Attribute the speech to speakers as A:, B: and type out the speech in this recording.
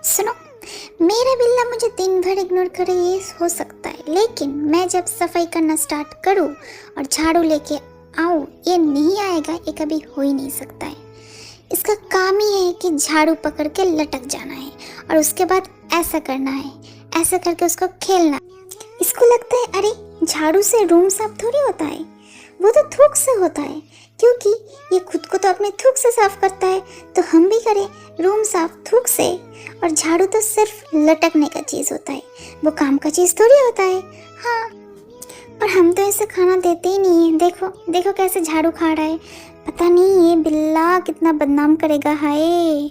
A: सुनो, मेरा बिल्ला मुझे दिन भर इग्नोर करे ये हो सकता है, लेकिन मैं जब सफाई करना स्टार्ट करूँ और झाड़ू लेके आऊँ, ये नहीं आएगा, ये कभी हो ही नहीं सकता है। इसका काम ही है कि झाड़ू पकड़ के लटक जाना है और उसके बाद ऐसा करना है, ऐसा करके उसको खेलना। इसको लगता है अरे झाड़ू से रूम साफ थोड़ी होता है, वो तो थूक से होता है, क्योंकि ये खुद को तो अपने थूक से साफ करता है, तो हम भी करें रूम साफ थूक से। और झाड़ू तो सिर्फ लटकने का चीज़ होता है, वो काम का चीज़ थोड़ी होता है। हाँ, पर हम तो ऐसे खाना देते ही नहीं है। देखो देखो कैसे झाड़ू खा रहा है, पता नहीं ये बिल्ला कितना बदनाम करेगा। हाय।